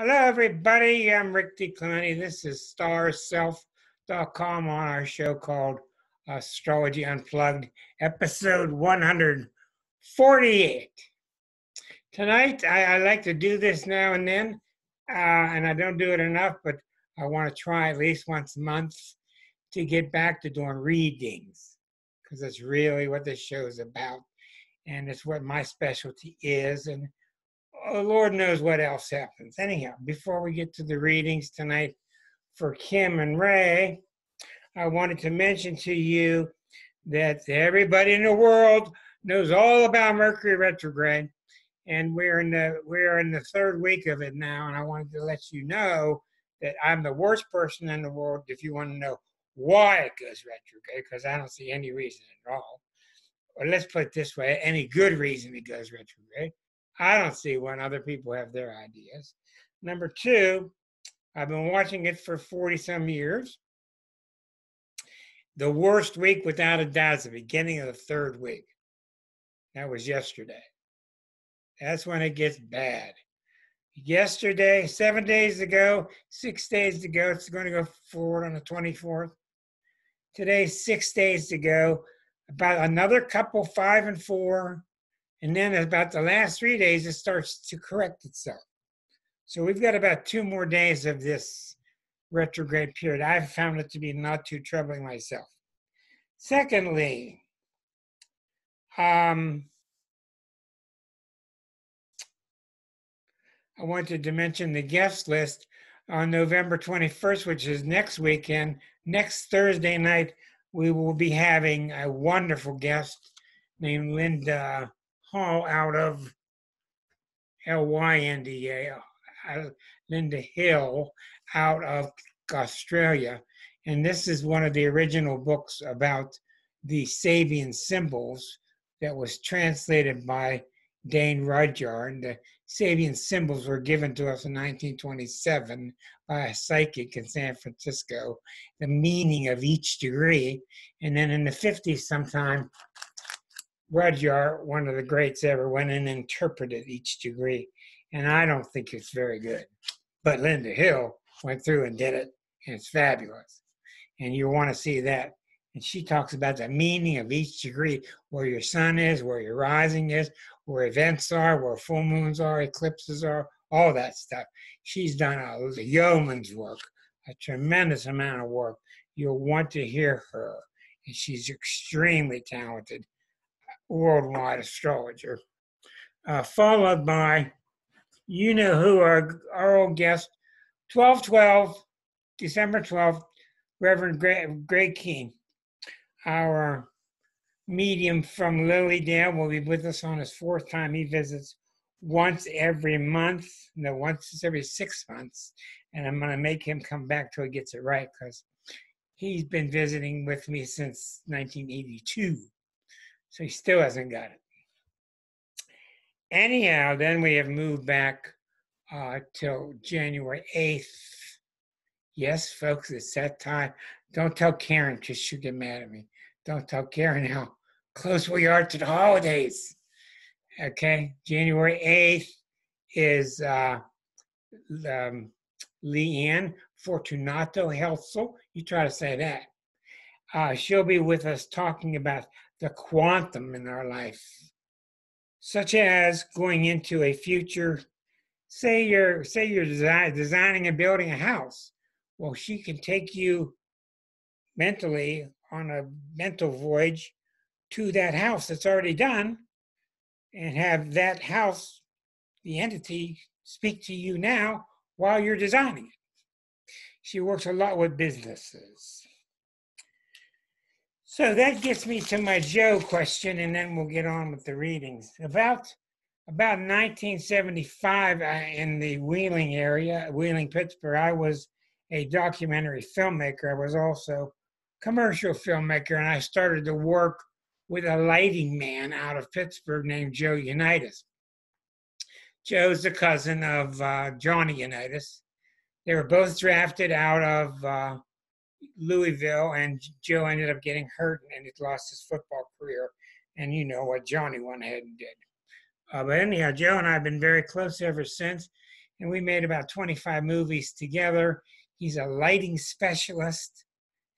Hello, everybody. I'm Rick DiClemente. This is starself.com on our show called Astrology Unplugged, episode 148. Tonight, I like to do this now and then, and I don't do it enough, but I want to try at least once a month to get back to doing readings, because that's really what this show is about, and it's what my specialty is, and Lord knows what else happens. Anyhow, before we get to the readings tonight for Kim and Ray, I wanted to mention to you that everybody in the world knows all about Mercury retrograde, and we're in the third week of it now. And I wanted to let you know that I'm the worst person in the world if you want to know why it goes retrograde, because I don't see any reason at all. Or let's put it this way: any good reason it goes retrograde. I don't see when other people have their ideas. Number two, I've been watching it for 40-some years. The worst week, without a doubt, is the beginning of the third week. That was yesterday. That's when it gets bad. Yesterday, 7 days ago, 6 days ago, it's going to go forward on the 24th. Today, 6 days to go. About another couple, 5 and 4. And then about the last 3 days, it starts to correct itself. So we've got about 2 more days of this retrograde period. I've found it to be not too troubling myself. Secondly, I wanted to mention the guest list on November 21st, which is next weekend. Next Thursday night, we will be having a wonderful guest named Linda Hall out of Lynda, Linda Hill out of Australia. And this is one of the original books about the Sabian symbols that was translated by Dane Rudyard. The Sabian symbols were given to us in 1927 by a psychic in San Francisco, the meaning of each degree. And then in the 50s sometime, Rudyard, one of the greats ever, went and interpreted each degree. And I don't think it's very good. But Linda Hill went through and did it, and it's fabulous. And you want to see that. And she talks about the meaning of each degree, where your sun is, where your rising is, where events are, where full moons are, eclipses are, all that stuff. She's done a yeoman's work, a tremendous amount of work. You'll want to hear her. And she's extremely talented worldwide astrologer, followed by, you know who, our old guest, 12/12, December 12th, Reverend Greg King, our medium from Lilydale, will be with us on his 4th time. He visits once every month, once every 6 months, and I'm going to make him come back till he gets it right, because he's been visiting with me since 1982. So he still hasn't got it. Anyhow, then we have moved back till January 8th. Yes, folks, it's that time. Don't tell Karen, because she'll get mad at me. Don't tell Karen how close we are to the holidays. Okay, January 8th is Leanne Fortunato Helsel. You try to say that. She'll be with us talking about the quantum in our life, such as going into a future. Say you're designing and building a house. Well, she can take you mentally on a mental voyage to that house that's already done, and have that house, the entity, speak to you now while you're designing it. She works a lot with businesses. So that gets me to my Joe question, and then we'll get on with the readings. About 1975, in the Wheeling area, Wheeling, Pittsburgh, I was a documentary filmmaker. I was also a commercial filmmaker, and I started to work with a lighting man out of Pittsburgh named Joe Unitas. Joe's the cousin of Johnny Unitas. They were both drafted out of Louisville, and Joe ended up getting hurt and he lost his football career. And you know what Johnny went ahead and did. But anyhow, Joe and I have been very close ever since. and we made about 25 movies together. He's a lighting specialist.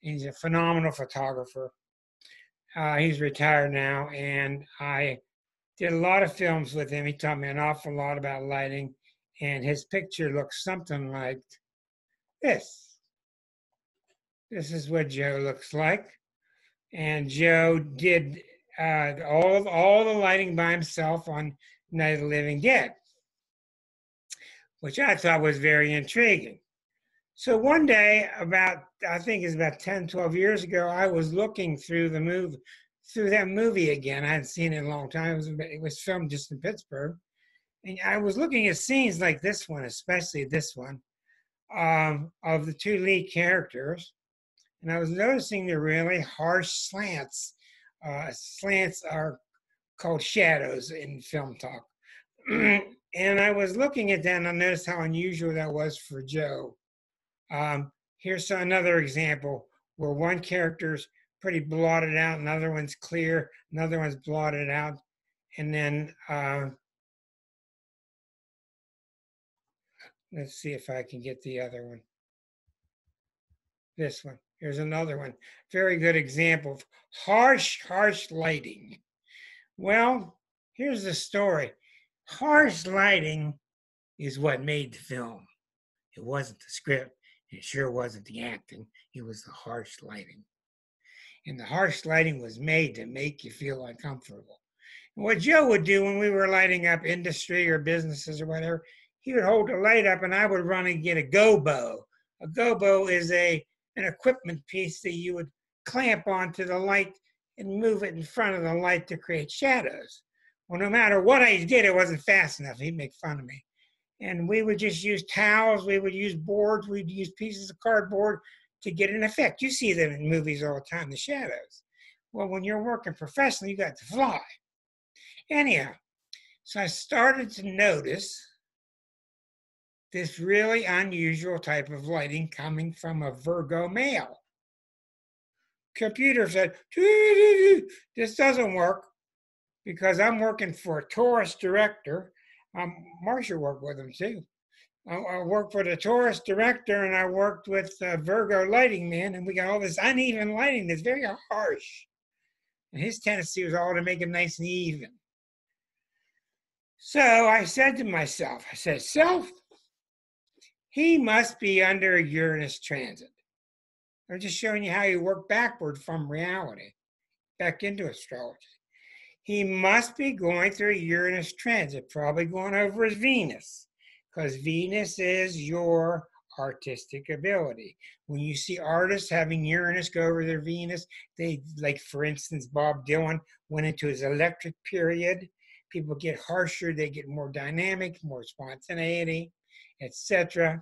He's a phenomenal photographer. He's retired now, and I did a lot of films with him. He taught me an awful lot about lighting, and his picture looks something like this. This is what Joe looks like. And Joe did all the lighting by himself on Night of the Living Dead, which I thought was very intriguing. So one day, I think it's about 10, 12 years ago, I was looking through that movie again. I hadn't seen it in a long time. It was filmed just in Pittsburgh. And I was looking at scenes like this one, especially this one, of the two lead characters. And I was noticing the really harsh slants. Slants are called shadows in film talk. And I was looking at that, and I noticed how unusual that was for Joe. Here's another example where one character's pretty blotted out, another one's clear, another one's blotted out, and then let's see if I can get the other one. This one. Here's another one. Very good example of harsh lighting. Well, here's the story. Harsh lighting is what made the film. It wasn't the script. It sure wasn't the acting. It was the harsh lighting. And the harsh lighting was made to make you feel uncomfortable. And what Joe would do when we were lighting up industry or businesses or whatever, he would hold the light up and I would run and get a gobo. A gobo is an equipment piece that you would clamp onto the light and move it in front of the light to create shadows. Well, no matter what I did, it wasn't fast enough. He'd make fun of me. And we would just use towels, we would use boards, we'd use pieces of cardboard to get an effect. You see them in movies all the time, the shadows. Well, when you're working professionally, you got to fly. Anyhow, so I started to notice this really unusual type of lighting coming from a Virgo male. Computer said, this doesn't work because I'm working for a Taurus director. Marcia worked with him too. I worked for the Taurus director and I worked with Virgo lighting man, and we got all this uneven lighting that's very harsh. And his tendency was all to make it nice and even. So I said to myself, self, he must be under a Uranus transit. I'm just showing you how you work backward from reality, back into astrology. He must be going through a Uranus transit, probably going over his Venus, because Venus is your artistic ability. When you see artists having Uranus go over their Venus, they, like for instance, Bob Dylan went into his electric period. People get harsher, they get more dynamic, more spontaneity, etc.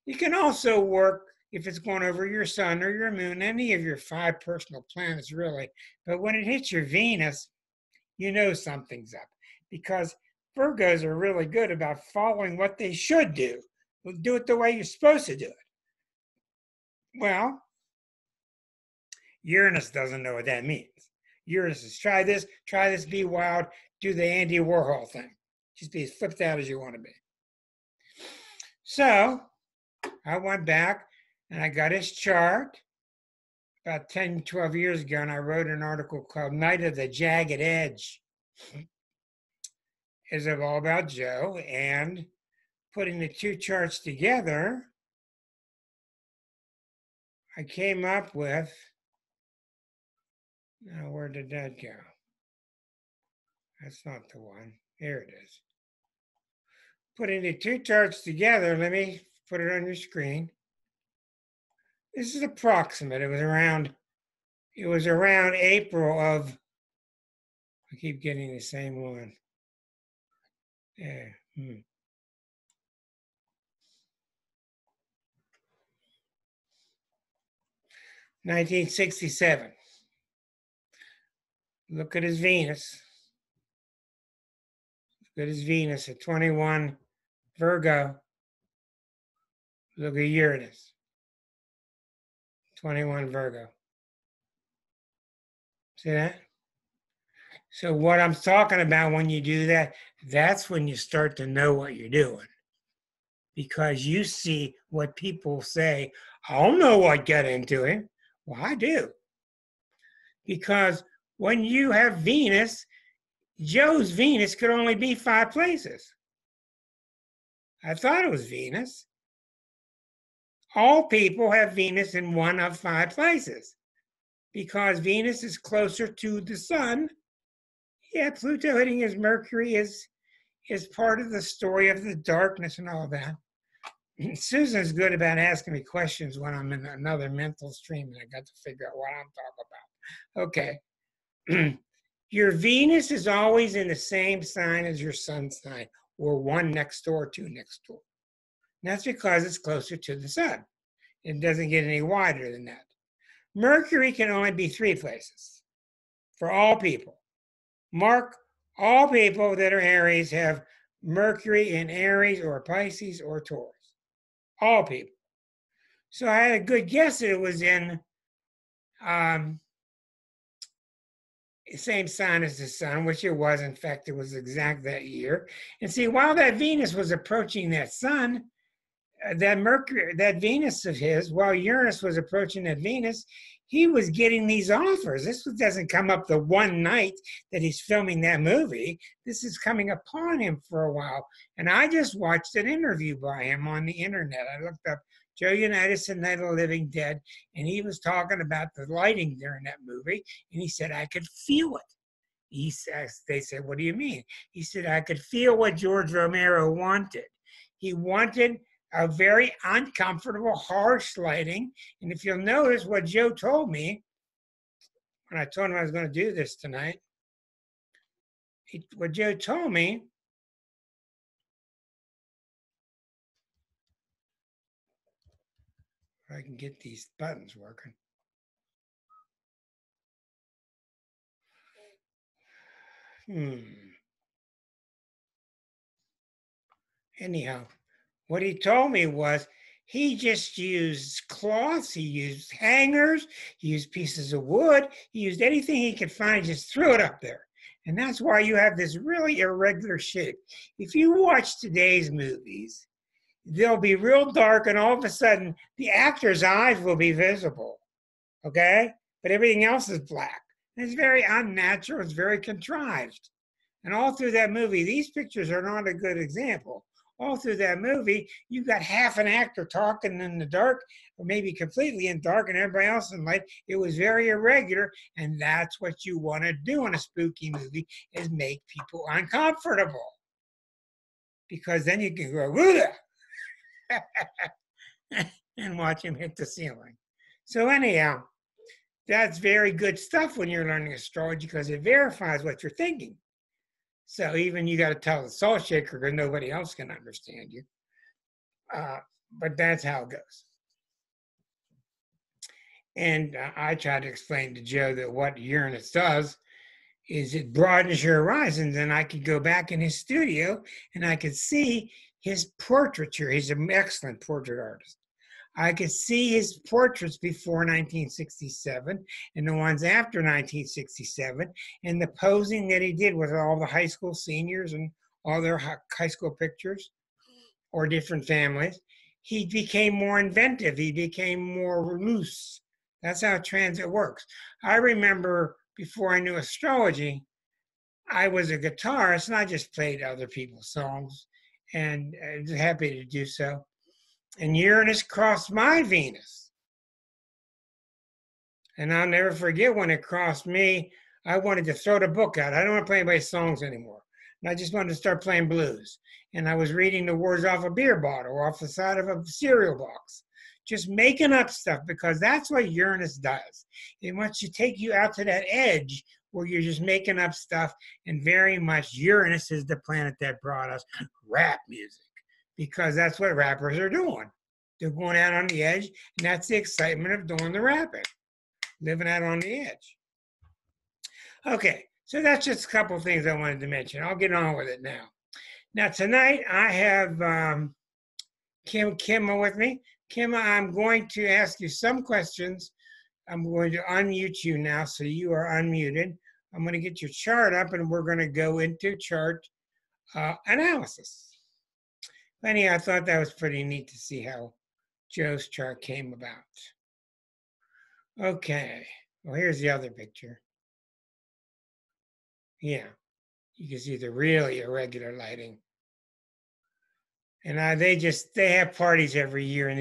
You can also work if it's going over your sun or your moon, any of your 5 personal planets really. But when it hits your Venus, you know something's up, because Virgos are really good about following what they should do. Do it the way you're supposed to do it. Well, Uranus doesn't know what that means. Uranus is try this, be wild, do the Andy Warhol thing. Just be as flipped out as you want to be. So I went back and I got his chart about 10, 12 years ago, and I wrote an article called Night of the Jagged Edge. It's all about Joe, and putting the two charts together, I came up with, now where did that go? That's not the one. Here it is. Putting the two charts together, let me put it on your screen. This is approximate. It was around April of, I keep getting the same one. Yeah. 1967. Look at his Venus. Look at his Venus at 21 Virgo. Look at Uranus. 21 Virgo. See that? So what I'm talking about when you do that, that's when you start to know what you're doing. because you see what people say, I don't know what got into him. Well, I do. Because when you have Venus, Joe's Venus could only be 5 places. I thought it was Venus. All people have Venus in one of 5 places because Venus is closer to the sun. Yeah, Pluto hitting his Mercury is part of the story of the darkness and all that. Susan's good about asking me questions when I'm in another mental stream and I got to figure out what I'm talking about. Okay. Your Venus is always in the same sign as your sun sign, or 1 next door, 2 next door. And that's because it's closer to the sun. It doesn't get any wider than that. Mercury can only be 3 places for all people. Mark, all people that are Aries have Mercury in Aries or Pisces or Taurus. All people. So I had a good guess that it was in same sign as the sun, which it was. In fact, it was exact that year. And see, while that Venus was approaching that sun, that Mercury, that Venus of his, while Uranus was approaching that Venus, he was getting these offers. This doesn't come up the one night that he's filming that movie. This is coming upon him for a while. And I just watched an interview by him on the internet. I looked up Joe Unitas and Night of the Living Dead, and he was talking about the lighting during that movie, and he said, I could feel it. They said, what do you mean? He said, I could feel what George Romero wanted. He wanted a very uncomfortable, harsh lighting. And if you'll notice what Joe told me, when I told him I was going to do this tonight, what Joe told me, if I can get these buttons working. Anyhow, what he told me was he just used cloths, he used hangers, he used pieces of wood, he used anything he could find, just threw it up there. And that's why you have this really irregular shape. If you watch today's movies, they'll be real dark, and all of a sudden, the actor's eyes will be visible, okay? But everything else is black. And it's very unnatural, it's very contrived. And all through that movie, these pictures are not a good example. All through that movie, you've got half an actor talking in the dark, or maybe completely in dark, and everybody else in light. It was very irregular, and that's what you want to do in a spooky movie, is make people uncomfortable. Because then you can go, and watch him hit the ceiling. So anyhow, that's very good stuff when you're learning astrology, because it verifies what you're thinking. So even you got to tell the salt shaker because nobody else can understand you. But that's how it goes. And I tried to explain to Joe that what Uranus does is it broadens your horizons, and I could go back in his studio and I could see his portraiture. He's an excellent portrait artist. I could see his portraits before 1967 and the ones after 1967, and the posing that he did with all the high school seniors and all their high school pictures or different families. He became more inventive. He became more loose. That's how transit works. I remember before I knew astrology, I was a guitarist and I just played other people's songs, and I was happy to do so. And Uranus crossed my Venus. And I'll never forget when it crossed me, I wanted to throw the book out. I don't want to play anybody's songs anymore. And I just wanted to start playing blues. And I was reading the words off a beer bottle, off the side of a cereal box. Just making up stuff, because that's what Uranus does. It wants to take you out to that edge where you're just making up stuff. And very much Uranus is the planet that brought us rap music, because that's what rappers are doing. They're going out on the edge, and that's the excitement of doing the rapping, living out on the edge. Okay, so that's just a couple of things I wanted to mention. I'll get on with it now. Now, tonight I have Kimma with me. Kimma, I'm going to ask you some questions. I'm going to unmute you now, so you are unmuted. I'm going to get your chart up, and we're going to go into chart analysis. Anyhow, I thought that was pretty neat to see how Joe's chart came about. Okay, well, here's the other picture. Yeah, you can see the really irregular lighting. And they have parties every year, and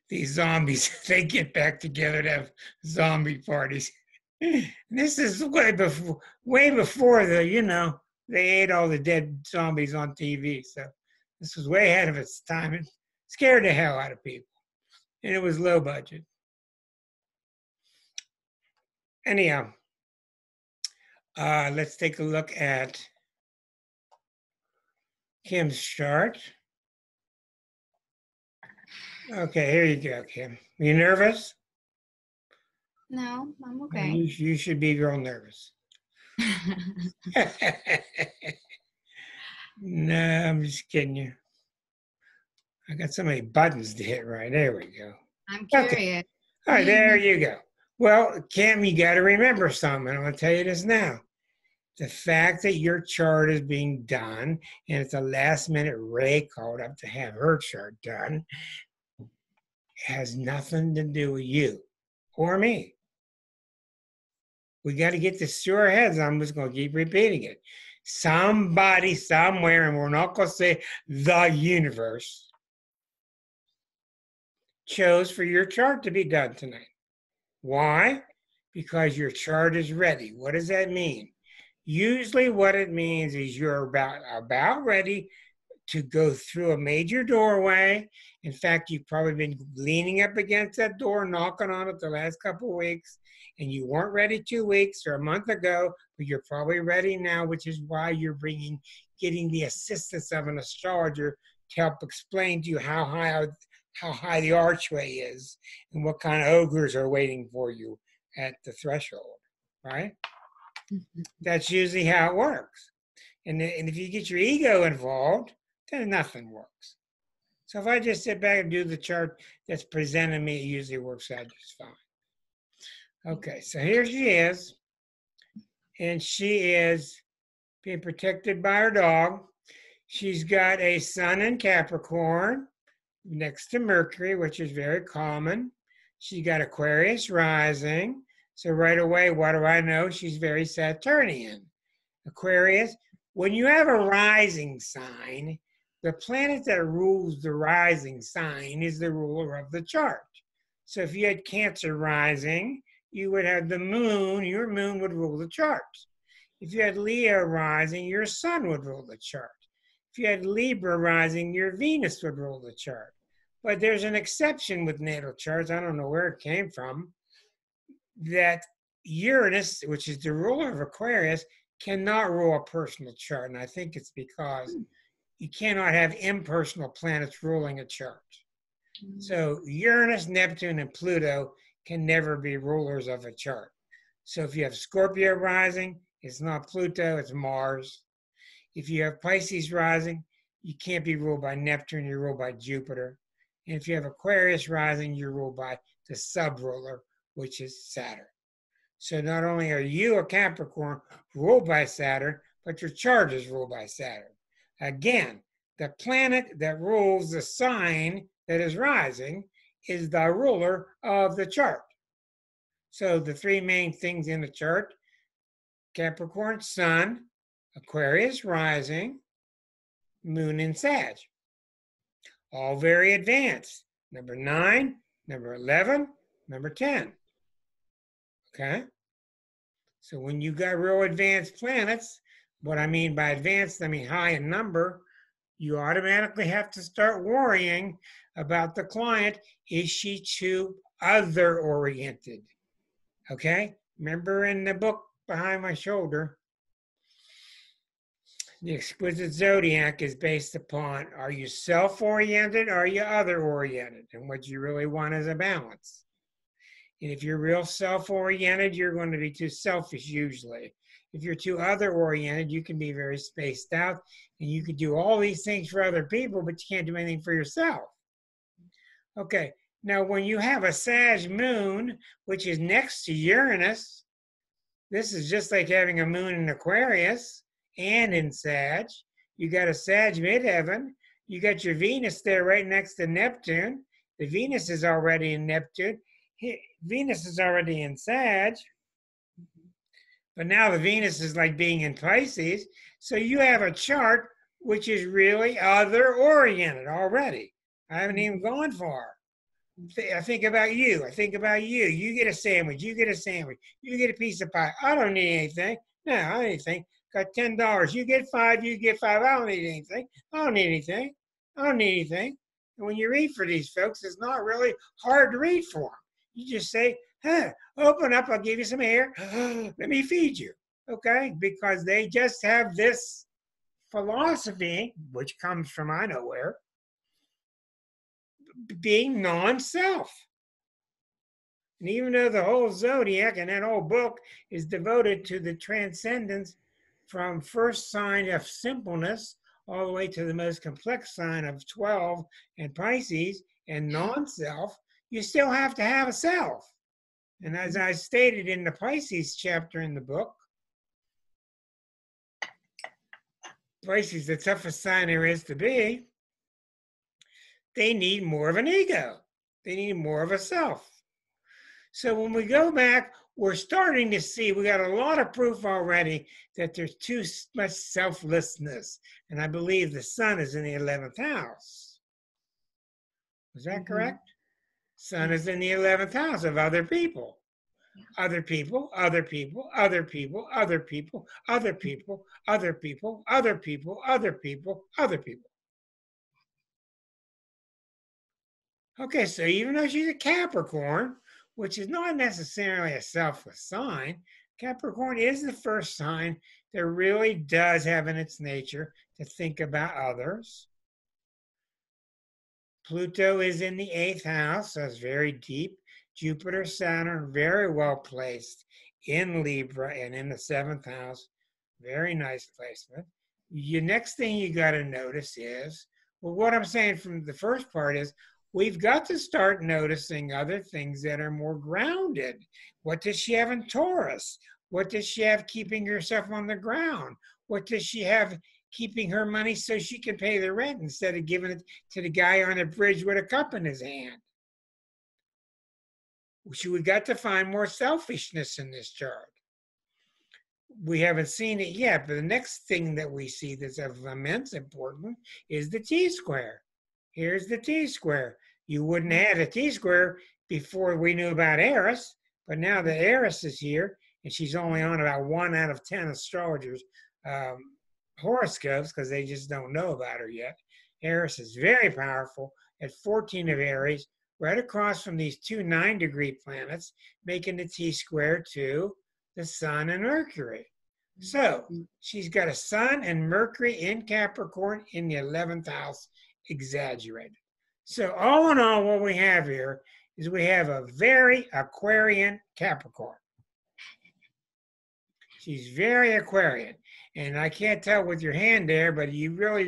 these zombies they get back together to have zombie parties. This is way before they ate all the dead zombies on TV. So this was way ahead of its time. It scared the hell out of people, and it was low budget. Anyhow, let's take a look at Kim's chart. Okay, here you go, Kim. You nervous? No, I'm Well, okay. you should be real nervous. No, I'm just kidding you. I got so many buttons to hit right. There we go. I'm Okay. curious. All right, there you go. Well, Kim, you got to remember something. I'm going to tell you this now. The fact that your chart is being done, and it's a last minute Ray called up to have her chart done, has nothing to do with you or me. We got to get this through our heads. I'm just going to keep repeating it. Somebody somewhere, and we're not going to say the universe, chose for your chart to be done tonight. Why? Because your chart is ready. What does that mean? Usually what it means is you're about ready to go through a major doorway. In fact, you've probably been leaning up against that door, knocking on it the last couple of weeks, and you weren't ready 2 weeks or a month ago, but you're probably ready now, which is why you're getting the assistance of an astrologer to help explain to you how high the archway is and what kind of ogres are waiting for you at the threshold, right? That's usually how it works. And if you get your ego involved, then nothing works. So if I just sit back and do the chart that's presented me, it usually works out just fine. Okay, so here she is. And she is being protected by her dog. She's got a sun in Capricorn next to Mercury, which is very common. She got Aquarius rising. So right away, what do I know? She's very Saturnian. Aquarius, when you have a rising sign, the planet that rules the rising sign is the ruler of the chart. So if you had Cancer rising, you would have the moon, your moon would rule the chart. If you had Leo rising, your sun would rule the chart. If you had Libra rising, your Venus would rule the chart. But there's an exception with natal charts, I don't know where it came from, that Uranus, which is the ruler of Aquarius, cannot rule a personal chart. And I think it's because you cannot have impersonal planets ruling a chart. So Uranus, Neptune, and Pluto can never be rulers of a chart. So if you have Scorpio rising, it's not Pluto, it's Mars. If you have Pisces rising, you can't be ruled by Neptune, you're ruled by Jupiter. And if you have Aquarius rising, you're ruled by the sub-ruler, which is Saturn. So not only are you a Capricorn ruled by Saturn, but your chart is ruled by Saturn. Again, the planet that rules the sign that is rising is the ruler of the chart. So the three main things in the chart: Capricorn, Sun; Aquarius rising; Moon in Sag. All very advanced. Number 9, number 11, number 10. Okay? So when you got real advanced planets, what I mean by advanced, I mean high in number, you automatically have to start worrying about the client. Is she too other-oriented? Okay? Remember in the book behind my shoulder, the exquisite zodiac is based upon, are you self-oriented or are you other-oriented? And what you really want is a balance. And if you're real self-oriented, you're going to be too selfish usually. If you're too other-oriented, you can be very spaced out, and you can do all these things for other people, but you can't do anything for yourself. Okay, now when you have a Sag moon, which is next to Uranus, this is just like having a moon in Aquarius and in Sag. You got a Sag midheaven. You got your Venus there right next to Neptune. The Venus is already in Neptune. Venus is already in Sag. But now the Venus is like being in Pisces. So you have a chart which is really other oriented already. I haven't even gone far. I think about you. I think about you. You get a sandwich. You get a sandwich. You get a piece of pie. I don't need anything. No, I don't need anything. Got $10. You get five. You get five. I don't need anything. I don't need anything. I don't need anything. And when you read for these folks, it's not really hard to read for them. You just say, huh, open up. I'll give you some air. Let me feed you. Okay? Because they just have this philosophy, which comes from I know where, being non-self. And even though the whole zodiac and that whole book is devoted to the transcendence from first sign of simpleness all the way to the most complex sign of 12 and Pisces and non-self, you still have to have a self. And as I stated in the Pisces chapter in the book, Pisces, the toughest sign there is to be, they need more of an ego. They need more of a self. So when we go back, we're starting to see, we got a lot of proof already that there's too much selflessness. And I believe the sun is in the 11th house. Is that correct? Sun is in the 11th house of other people. Other people, other people, other people, other people, other people, other people, other people, other people, other people. Okay, so even though she's a Capricorn, which is not necessarily a selfless sign, Capricorn is the first sign that really does have in its nature to think about others. Pluto is in the 8th house, so it's very deep. Jupiter, Saturn, very well placed in Libra and in the 7th house. Very nice placement. The next thing you got to notice is, well, what I'm saying from the first part is, we've got to start noticing other things that are more grounded. What does she have in Taurus? What does she have keeping herself on the ground? What does she have keeping her money so she can pay the rent instead of giving it to the guy on the bridge with a cup in his hand? We got to find more selfishness in this chart. We haven't seen it yet, but the next thing that we see that's of immense importance is the T-square. Here's the T-square. You wouldn't have a T-square before we knew about Eris, but now that Eris is here, and she's only on about 1 out of 10 astrologers' horoscopes because they just don't know about her yet. Eris is very powerful at 14 of Aries, right across from these two 9-degree planets, making the T-square to the Sun and Mercury. So she's got a Sun and Mercury in Capricorn in the 11th house, exaggerated. So all in all, what we have here is we have a very Aquarian Capricorn. She's very Aquarian. And I can't tell with your hand there, but you really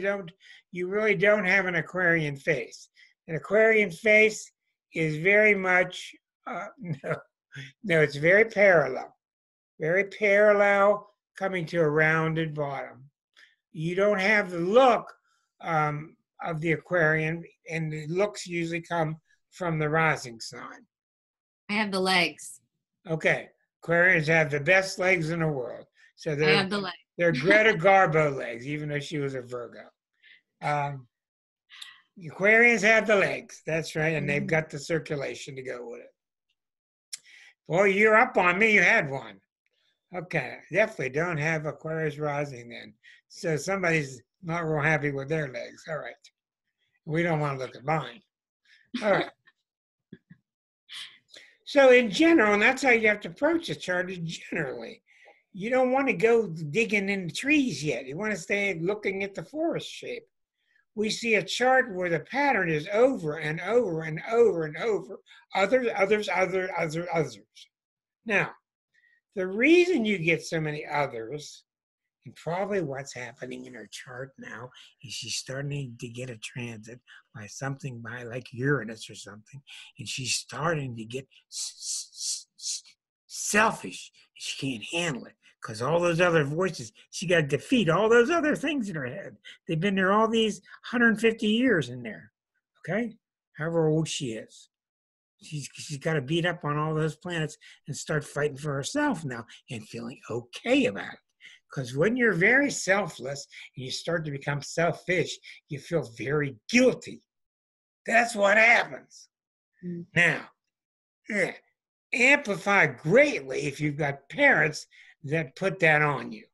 don't have an Aquarian face. An Aquarian face is very much, no, it's very parallel. Very parallel, coming to a rounded bottom. You don't have the look of the Aquarian, and the looks usually come from the rising sign. I have the legs. Okay, Aquarians have the best legs in the world. So I have the legs. They're Greta Garbo legs, even though she was a Virgo. Aquarians have the legs, that's right, and they've got the circulation to go with it. Boy, you're up on me, you had one. Okay, definitely don't have Aquarius rising then. So somebody's not real happy with their legs. All right. We don't want to look at mine. All right. So in general, and that's how you have to approach the chart, is generally. You don't want to go digging in the trees yet. You want to stay looking at the forest shape. We see a chart where the pattern is over and over and over and over. Others. Now, the reason you get so many others, and probably what's happening in her chart now, is she's starting to get a transit by something by like Uranus or something, and she's starting to get selfish. She can't handle it because all those other voices, she got to defeat all those other things in her head. They've been there all these 150 years in there, okay? However old she is. She's got to beat up on all those planets and start fighting for herself now and feeling okay about it. Because when you're very selfless and you start to become selfish, you feel very guilty. That's what happens. Mm. Now, amplify greatly if you've got parents that put that on you,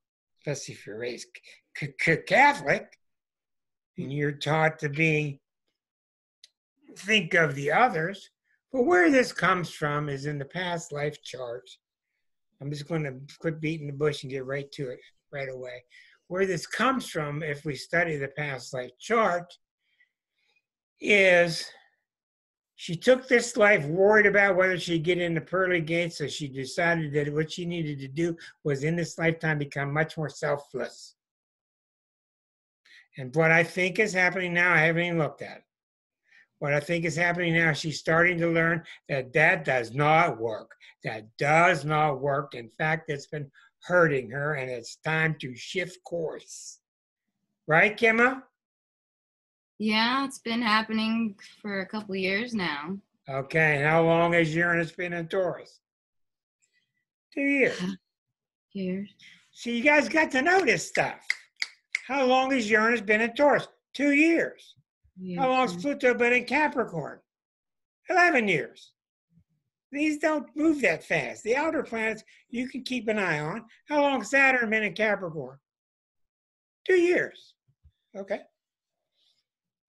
especially if you're raised Catholic and you're taught to think of the others. But where this comes from is in the past life chart. I'm just going to quit beating the bush and get right to it right away. Where this comes from, if we study the past life chart, is she took this life worried about whether she'd get in the pearly gates, so she decided that what she needed to do was in this lifetime become much more selfless. And what I think is happening now, I haven't even looked at it. What I think is happening now, she's starting to learn that that does not work. That does not work. In fact, it's been hurting her, and it's time to shift course. Right, Kimma? Yeah, it's been happening for a couple years now. Okay, and how long has Uranus been in Taurus? 2 years. Years. So you guys got to know this stuff. How long has Uranus been in Taurus? 2 years. How long has Pluto been in Capricorn? 11 years. These don't move that fast. The outer planets you can keep an eye on. How long has Saturn been in Capricorn? 2 years. Okay.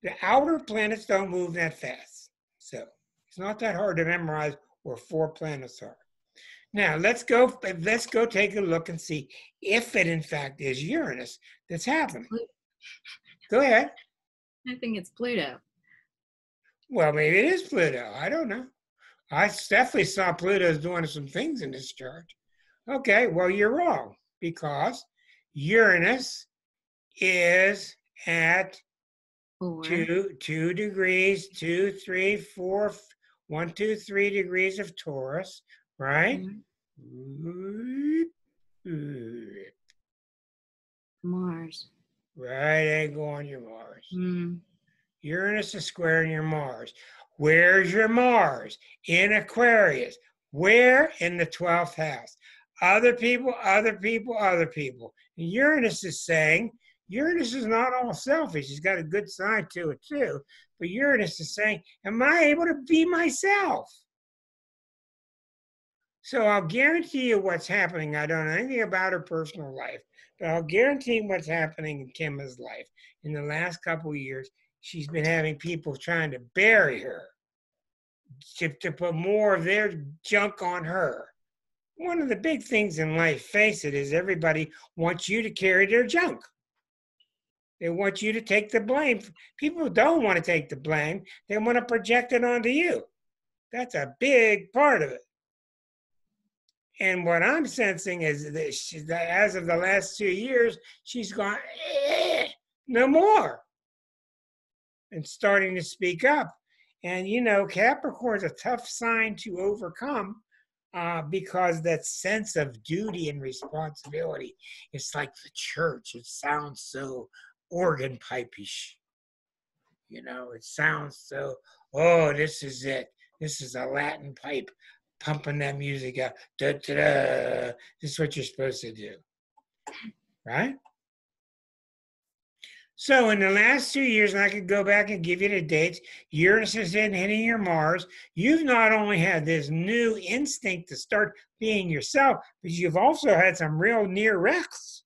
The outer planets don't move that fast. So it's not that hard to memorize where 4 planets are. Now let's go take a look and see if it in fact is Uranus that's happening. Go ahead. I think it's Pluto. Well, maybe it is Pluto. I don't know. I definitely saw Pluto's doing some things in this chart. Okay, well, you're wrong because Uranus is at 4. 2 degrees, 2, 3, 4, 1, 2, 3 degrees of Taurus, right? Mars. Right angle on your Mars. Mm. Uranus is squaring your Mars. Where's your Mars? In Aquarius. Where? In the 12th house. Other people, other people, other people. And Uranus is saying, Uranus is not all selfish. He's got a good side to it too. But Uranus is saying, am I able to be myself? So I'll guarantee you what's happening. I don't know anything about her personal life, but I'll guarantee what's happening in Kim's life. In the last couple of years, she's been having people trying to bury her, to put more of their junk on her. One of the big things in life, face it, is everybody wants you to carry their junk. They want you to take the blame. People don't want to take the blame. They want to project it onto you. That's a big part of it. And what I'm sensing is that as of the last 2 years, she's gone, no more, and starting to speak up. And, you know, Capricorn is a tough sign to overcome because that sense of duty and responsibility, it's like the church. It sounds so organ pipe-ish. You know, it sounds so, oh, this is it. This is a Latin pipe pumping that music out. Da, da, da. This is what you're supposed to do. Right? So in the last 2 years, and I could go back and give you the dates, Uranus is in hitting your Mars. You've not only had this new instinct to start being yourself, but you've also had some real near wrecks.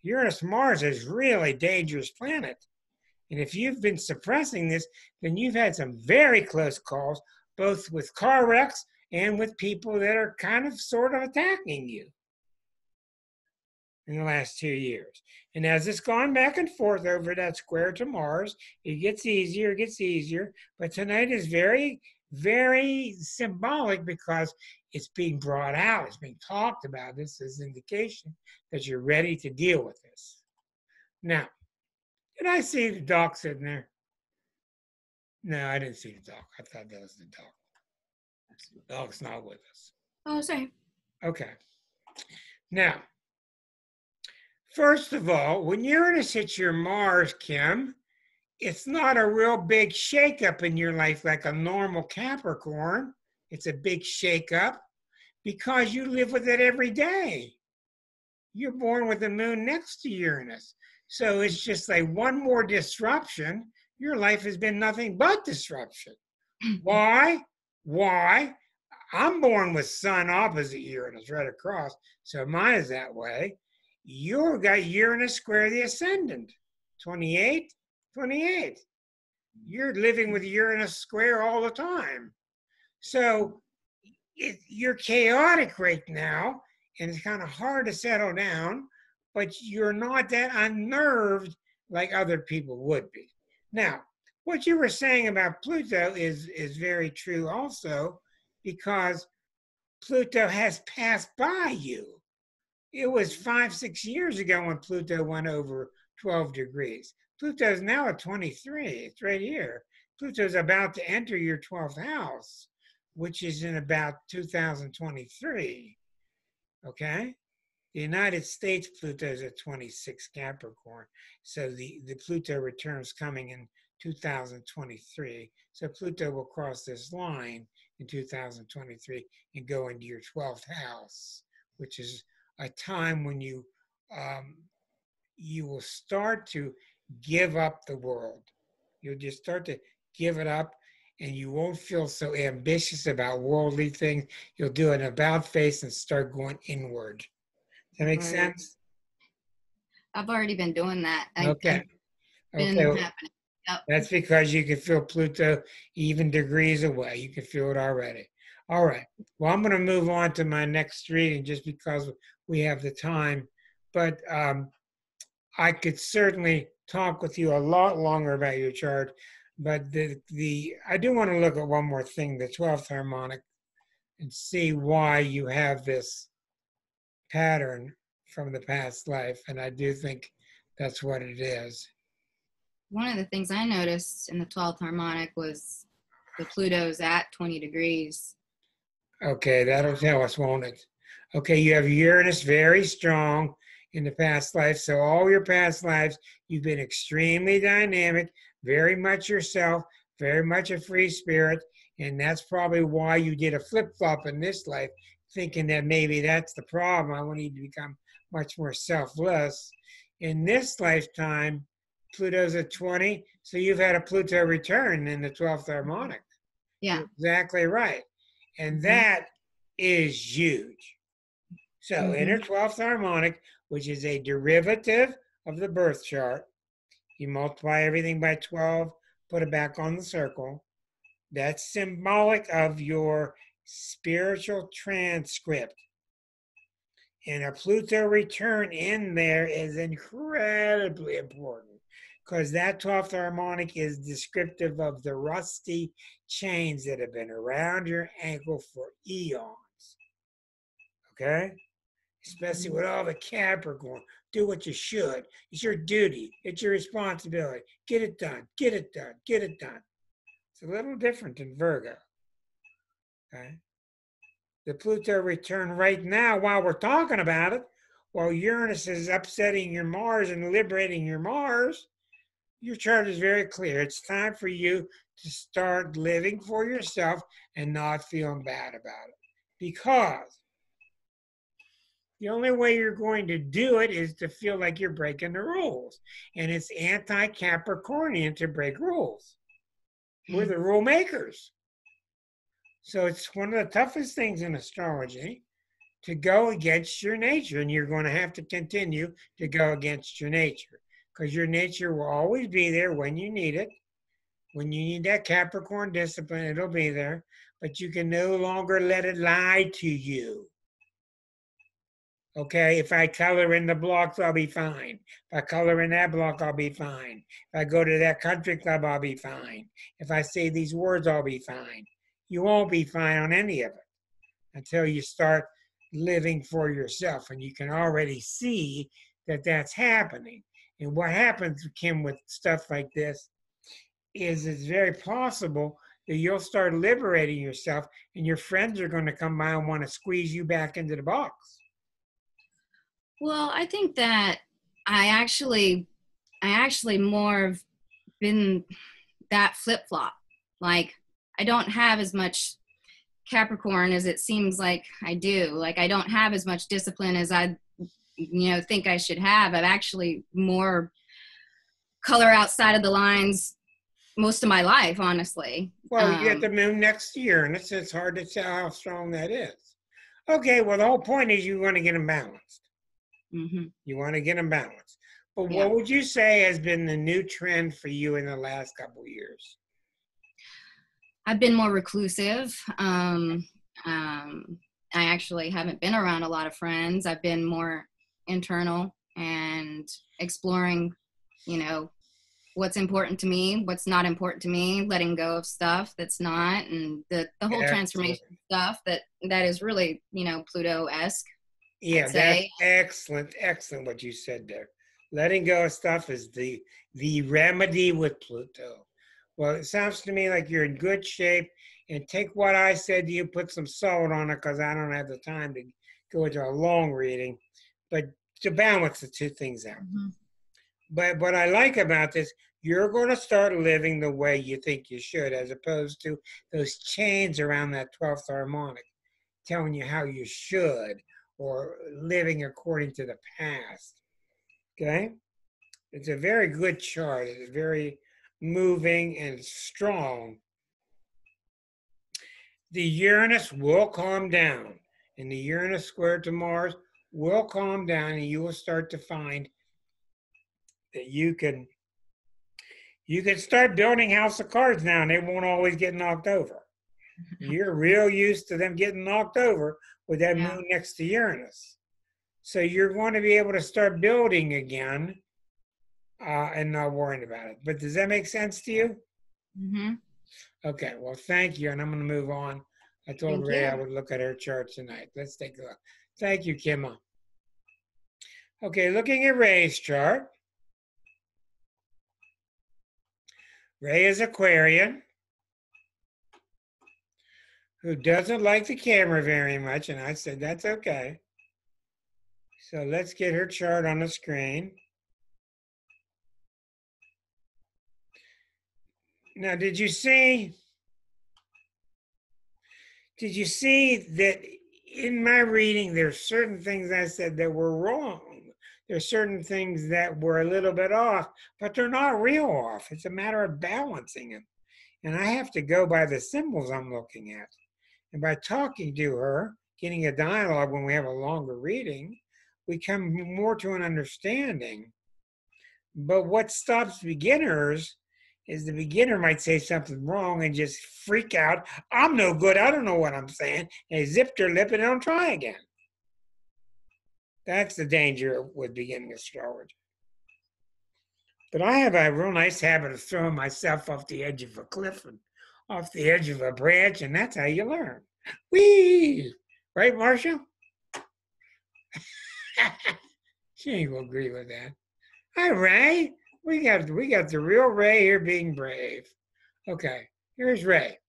Uranus-Mars is really dangerous planet. And if you've been suppressing this, then you've had some very close calls, both with car wrecks and with people that are kind of sort of attacking you in the last 2 years. And as it's gone back and forth over that square to Mars, it gets easier. But tonight is very, very symbolic because it's being brought out. It's being talked about. This is indication that you're ready to deal with this. Now, did I see the dog sitting there? No, I didn't see the dog. I thought that was the dog. The dog's not with us. Oh, sorry. Okay. Now, First of all, when Uranus hits your Mars, Kim, it's not a real big shakeup in your life like a normal Capricorn. It's a big shakeup because you live with it every day. You're born with the moon next to Uranus. So it's just like one more disruption. Your life has been nothing but disruption. Why? Why? I'm born with Sun opposite Uranus right across, so mine is that way. You've got Uranus square the ascendant. 28, 28. You're living with Uranus square all the time. So you're chaotic right now, and it's kind of hard to settle down, but you're not that unnerved like other people would be. Now, what you were saying about Pluto is very true also, because Pluto has passed by you. It was 5, 6 years ago when Pluto went over 12 degrees. Pluto's now at 23. It's right here. Pluto's about to enter your 12th house, which is in about 2023. Okay? The United States Pluto is at 26 Capricorn. So the Pluto returns coming in 2023. So Pluto will cross this line in 2023 and go into your 12th house, which is a time when you will start to give up the world. You'll just start to give it up, and you won't feel so ambitious about worldly things. You'll do an about face and start going inward. Does that make sense? I've already been doing that. Okay. Been Okay. happening. Yep. That's because you can feel Pluto even degrees away. You can feel it already. All right. Well, I'm going to move on to my next reading just because we have the time. But I could certainly talk with you a lot longer about your chart. But I do want to look at one more thing, the 12th harmonic, and see why you have this pattern from the past life. And I do think that's what it is. One of the things I noticed in the 12th harmonic was the Pluto's at 20 degrees. Okay, that'll tell us, won't it? Okay, you have Uranus very strong in the past life. So all your past lives, you've been extremely dynamic, very much yourself, very much a free spirit. And that's probably why you did a flip-flop in this life, thinking that maybe that's the problem. I want you to become much more selfless. In this lifetime, Pluto's at 20, so you've had a Pluto return in the 12th harmonic. Yeah. You're exactly right. And that is huge. So inner 12th harmonic, which is a derivative of the birth chart, you multiply everything by 12, put it back on the circle. That's symbolic of your spiritual transcript. And a Pluto return in there is incredibly important, because that 12th harmonic is descriptive of the rusty chains that have been around your ankle for eons. Okay? Especially with all the Capricorn. Do what you should. It's your duty. It's your responsibility. Get it done. Get it done. Get it done. It's a little different than Virgo. Okay? The Pluto return right now, while we're talking about it, while Uranus is upsetting your Mars and liberating your Mars, your chart is very clear. It's time for you to start living for yourself and not feeling bad about it. Because the only way you're going to do it is to feel like you're breaking the rules. And it's anti-Capricornian to break rules. We're the rule makers. So it's one of the toughest things in astrology to go against your nature. And you're going to have to continue to go against your nature, because your nature will always be there when you need it. When you need that Capricorn discipline, it'll be there. But you can no longer let it lie to you. Okay, if I color in the blocks, I'll be fine. If I color in that block, I'll be fine. If I go to that country club, I'll be fine. If I say these words, I'll be fine. You won't be fine on any of it until you start living for yourself. And you can already see that that's happening. And what happens, Kim, with stuff like this is it's very possible that you'll start liberating yourself, and your friends are going to come by and want to squeeze you back into the box. Well, I think that I actually more have been that flip-flop. Like, I don't have as much Capricorn as it seems like I do. Like, I don't have as much discipline as I, think I should have. I've actually more color outside of the lines most of my life, honestly. Well, you get the moon next year, and it's hard to tell how strong that is. Okay, well, the whole point is you want to get them balanced. Mm-hmm. You want to get them balanced. But Yeah. what would you say has been the new trend for you in the last couple of years? I've been more reclusive. I actually haven't been around a lot of friends. I've been more internal and exploring, what's important to me, what's not important to me, letting go of stuff that's not, and the whole transformation stuff that is really, Pluto-esque. Yeah, that's excellent what you said there. Letting go of stuff is the remedy with Pluto. Well, it sounds to me like you're in good shape, and take what I said to you, put some salt on it, because I don't have the time to go into a long reading, but to balance the two things out. Mm-hmm. But what I like about this, you're going to start living the way you think you should, as opposed to those chains around that 12th harmonic telling you how you should, or living according to the past. Okay? It's a very good chart. It's very moving and strong. The Uranus will calm down, and the Uranus square to Mars will calm down, and you will start to find that you can start building house of cards now, and they won't always get knocked over. You're real used to them getting knocked over with that moon next to Uranus. So you're going to be able to start building again and not worrying about it. But does that make sense to you? Mm-hmm. Okay, well, thank you. And I'm going to move on. I told Ray I would look at her chart tonight. Let's take a look. Thank you, Kimma. Okay, looking at Ray's chart. Ray is Aquarian, who doesn't like the camera very much, and I said, that's okay. So let's get her chart on the screen. Now, did you see that in my reading, there's certain things I said that were wrong? There's certain things that were a little bit off, but they're not real off. It's a matter of balancing them. And I have to go by the symbols I'm looking at. And by talking to her, getting a dialogue when we have a longer reading, we come more to an understanding. But what stops beginners is the beginner might say something wrong and just freak out. I'm no good. I don't know what I'm saying. And they zip their lip and don't try again. That's the danger with beginning astrology. But I have a real nice habit of throwing myself off the edge of a cliff and off the edge of a branch, and that's how you learn. Whee! Right, Marcia? She ain't gonna agree with that. Hi, Ray. We got the real Ray here being brave. Okay, here's Ray.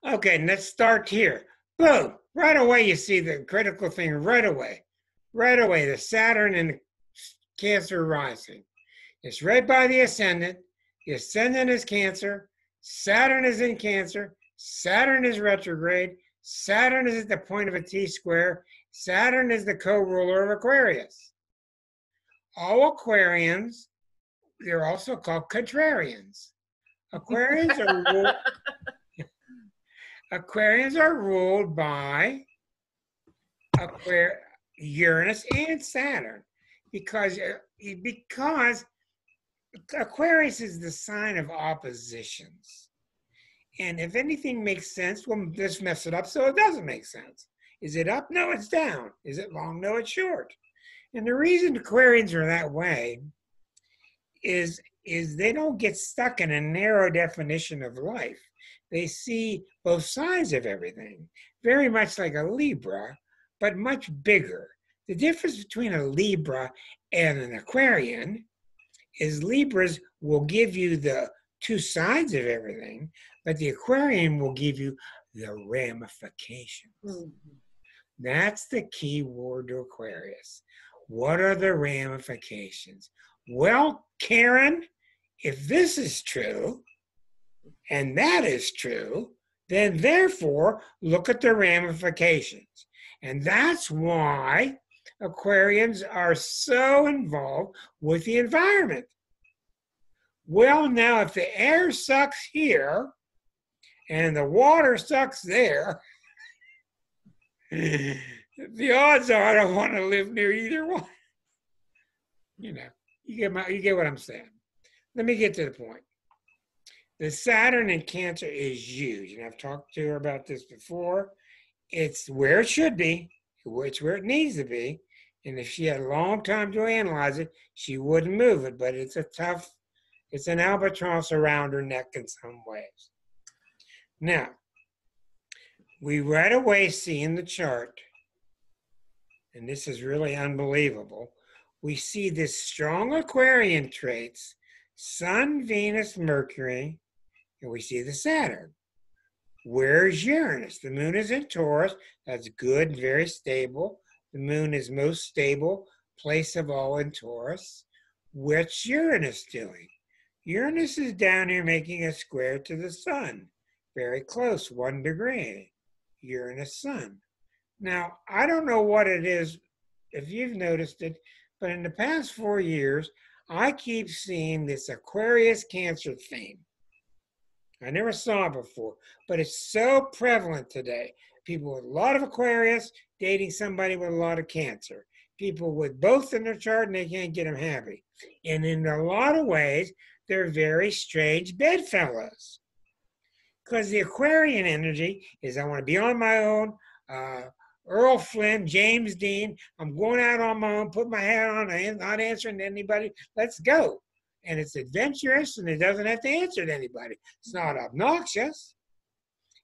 Okay, let's start here. Boom! Right away, you see the critical thing. Right away, the Saturn and the Cancer rising. It's right by the ascendant. The ascendant is Cancer. Saturn is in Cancer. Saturn is retrograde. Saturn is at the point of a T-square. Saturn is the co-ruler of Aquarius. All Aquarians, they're also called contrarians. Aquarians are ruled by Uranus and Saturn, because Aquarius is the sign of oppositions. And if anything makes sense, well, let's mess it up so it doesn't make sense. Is it up? No, it's down. Is it long? No, it's short. And the reason Aquarians are that way is they don't get stuck in a narrow definition of life. They see both sides of everything, very much like a Libra, but much bigger. The difference between a Libra and an Aquarian is Libras will give you the two sides of everything, but the Aquarian will give you the ramifications. Mm-hmm. That's the key word to Aquarius. What are the ramifications? Well, Karen, if this is true, and that is true, then therefore look at the ramifications. And that's why Aquarians are so involved with the environment. Well, now if the air sucks here and the water sucks there, the odds are I don't want to live near either one. You know, you get what I'm saying. Let me get to the point. The Saturn in Cancer is huge, and I've talked to her about this before. It's where it should be, it's where it needs to be, and if she had a long time to analyze it, she wouldn't move it, but it's an albatross around her neck in some ways. Now, we right away see in the chart, and this is really unbelievable, we see this strong Aquarian traits, Sun, Venus, Mercury, and we see the Saturn. Where's Uranus? The moon is in Taurus. That's good, very stable. The moon is most stable place of all in Taurus. What's Uranus doing? Uranus is down here making a square to the sun. Very close, 1 degree. Uranus, sun. Now, I don't know what it is, if you've noticed it, but in the past 4 years, I keep seeing this Aquarius Cancer theme. I never saw it before, but it's so prevalent today. People with a lot of Aquarius dating somebody with a lot of Cancer. People with both in their chart and they can't get them happy. And in a lot of ways, they're very strange bedfellows. Because the Aquarian energy is I want to be on my own, Earl Flynn, James Dean, I'm going out on my own, put my hat on, I'm not answering to anybody, let's go. And it's adventurous and it doesn't have to answer to anybody. It's not obnoxious.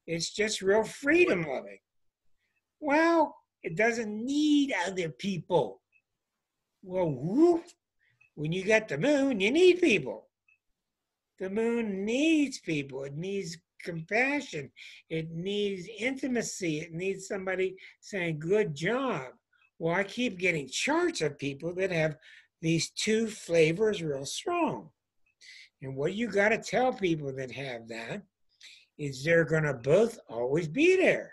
It's just real freedom loving. Well, it doesn't need other people. Well, whoop, when you got the moon, you need people. The moon needs people. It needs compassion. It needs intimacy. It needs somebody saying, good job. Well, I keep getting charts of people that have these two flavors real strong. And what you got to tell people that have that is they're going to both always be there.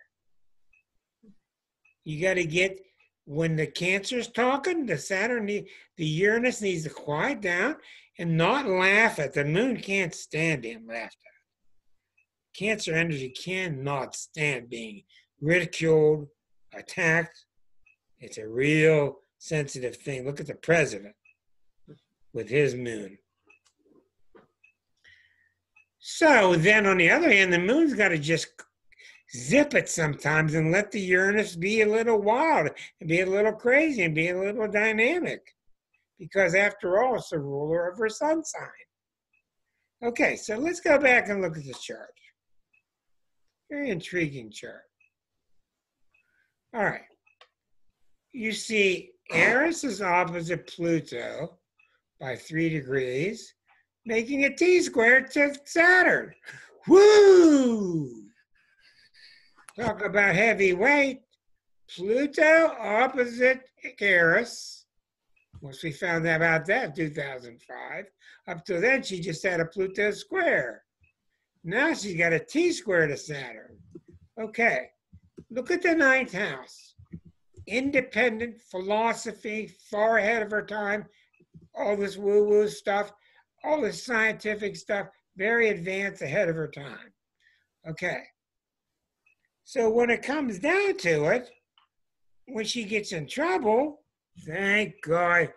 You got to get, when the Cancer's talking, the Saturn, the Uranus needs to quiet down and not laugh at. The moon can't stand being laughed at. Cancer energy cannot stand being ridiculed, attacked. It's a real sensitive thing. Look at the president with his moon. So then on the other hand, the moon's got to just zip it sometimes and let the Uranus be a little wild and be a little crazy and be a little dynamic. Because after all, it's the ruler of her sun sign. Okay, so let's go back and look at the chart. Very intriguing chart. All right. You see Eris is opposite Pluto by 3 degrees, making a T-square to Saturn. Woo! Talk about heavyweight. Pluto opposite Eris. Once we found out about that in 2005. Up to then, she just had a Pluto square. Now she's got a T-square to Saturn. Okay, look at the 9th house. Independent philosophy, far ahead of her time. All this woo-woo stuff, all this scientific stuff, very advanced, ahead of her time. Okay. So when it comes down to it, when she gets in trouble, thank God,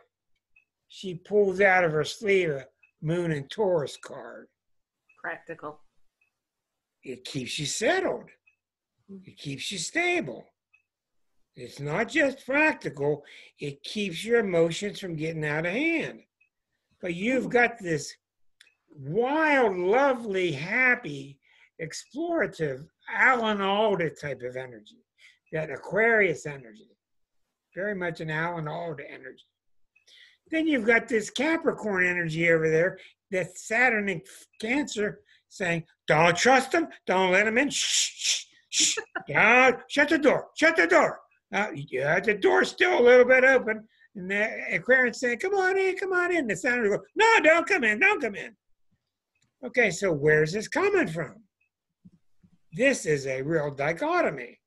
she pulls out of her sleeve a Moon and Taurus card. Practical. It keeps you settled. It keeps you stable. It's not just practical, it keeps your emotions from getting out of hand. But you've got this wild, lovely, happy, explorative, Alan Alda type of energy, that Aquarius energy, very much an Alan Alda energy. Then you've got this Capricorn energy over there, that Saturn in Cancer saying, don't trust him, don't let him in, shh, shh, shh, shut the door, shut the door. Yeah, the door's still a little bit open. And the Aquarian saying, come on in, come on in. The Saturn goes, no, don't come in, don't come in. Okay, so where's this coming from? This is a real dichotomy.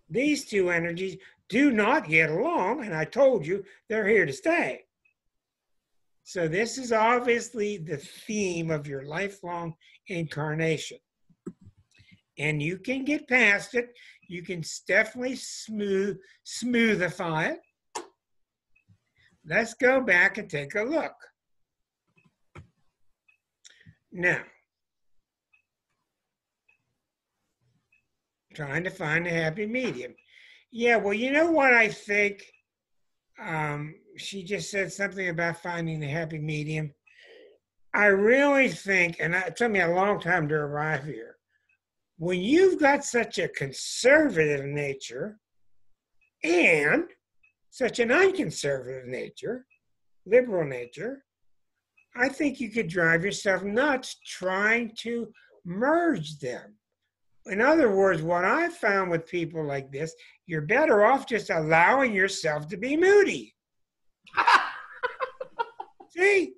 These two energies do not get along, and I told you they're here to stay. So this is obviously the theme of your lifelong incarnation. And you can get past it. You can definitely smoothify it. Let's go back and take a look. Now, trying to find a happy medium. Yeah, well, you know what I think? She just said something about finding the happy medium. I really think, and it took me a long time to arrive here, when you've got such a conservative nature and such an unconservative nature, liberal nature, I think you could drive yourself nuts trying to merge them. In other words, what I found with people like this, you're better off just allowing yourself to be moody. See?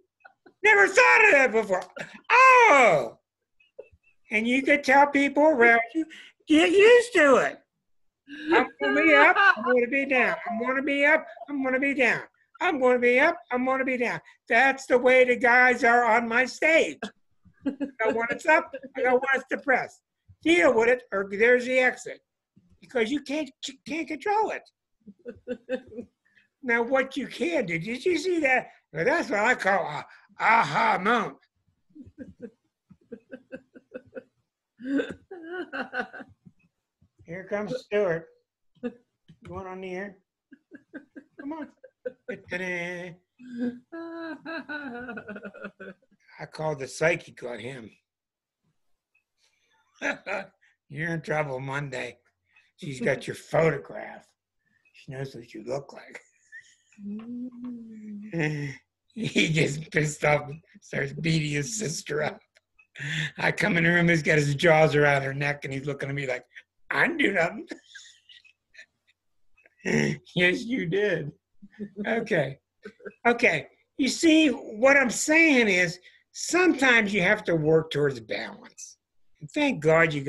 Never thought of that before. Oh! And you could tell people around you, get used to it. I'm going to be up, I'm going to be down. I'm going to be up, I'm going to be down. I'm going to be up, I'm going to be down. That's the way the guys are on my stage. I got one that's up, I got one that's depressed. Deal with it, or there's the exit. Because you can't control it. Now, what you can do, did you see that? Well, that's what I call a aha moment. Here comes Stuart. Going on the air. Come on. I called the psychic on him. You're in trouble Monday. She's got your photograph. She knows what you look like. He gets pissed off and starts beating his sister up. I come in the room, he's got his jaws around her neck, and he's looking at me like, I didn't do nothing. Yes, you did. Okay. You see, what I'm saying is sometimes you have to work towards balance. And thank God you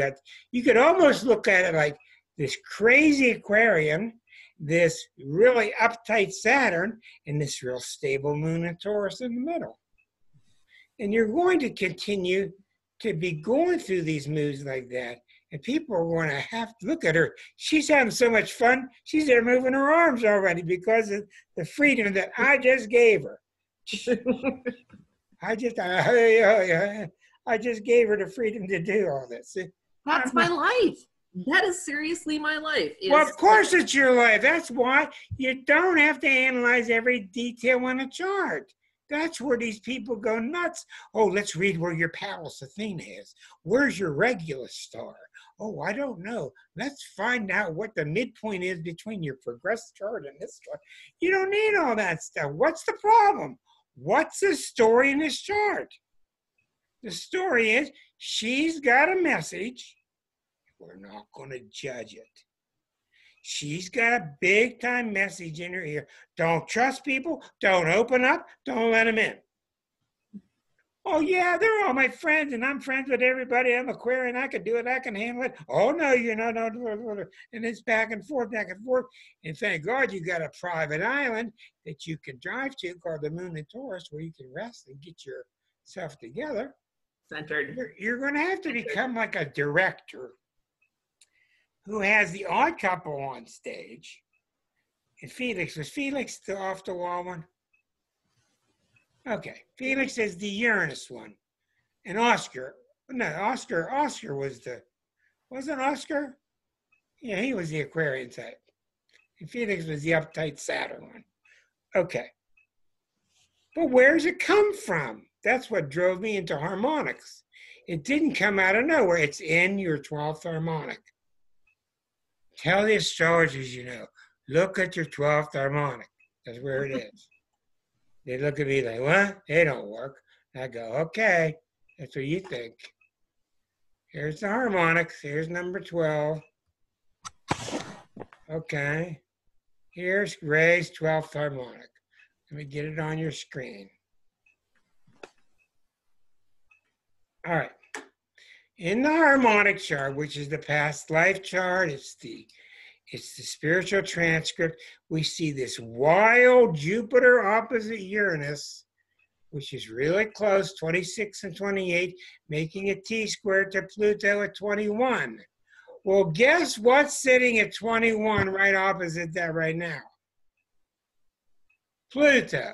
could almost look at it like this crazy Aquarian, this really uptight Saturn, and this real stable moon and Taurus in the middle. And you're going to continue to be going through these moves like that. And people are going to have to look at her. She's having so much fun. She's there moving her arms already because of the freedom that I just gave her. I just gave her the freedom to do all this. That's my life. That is seriously my life. Well, of course it's your life. That's why you don't have to analyze every detail on a chart. That's where these people go nuts. Oh, let's read where your Pallas Athena is. Where's your Regulus star? Oh, I don't know. Let's find out what the midpoint is between your progress chart and this chart. You don't need all that stuff. What's the problem? What's the story in this chart? The story is she's got a message. We're not going to judge it. She's got a big time message in her ear. Don't trust people. Don't open up. Don't let them in. Oh, yeah, they're all my friends, and I'm friends with everybody. I'm Aquarian. I can do it. I can handle it. Oh, no, you're not. And it's back and forth, back and forth. And thank God you got a private island that you can drive to called the Moon in Taurus where you can rest and get yourself together. Centered. You're going to have to become like a director who has the Odd Couple on stage. And Felix, was Felix the off the wall one? Okay, Felix is the Uranus one. And Oscar wasn't Oscar? Yeah, he was the Aquarian type. And Felix was the uptight Saturn one. Okay. But where does it come from? That's what drove me into harmonics. It didn't come out of nowhere. It's in your 12th harmonic. Tell the astrologers you know, look at your 12th harmonic. That's where it is. They look at me like, what? They don't work. I go, okay, that's what you think. Here's the harmonics. Here's number 12. Okay. Here's Ray's 12th harmonic. Let me get it on your screen. All right. In the harmonic chart, which is the past life chart, it's the spiritual transcript, we see this wild Jupiter opposite Uranus, which is really close, 26 and 28, making a T-square to Pluto at 21. Well, guess what's sitting at 21 right opposite that right now? Pluto.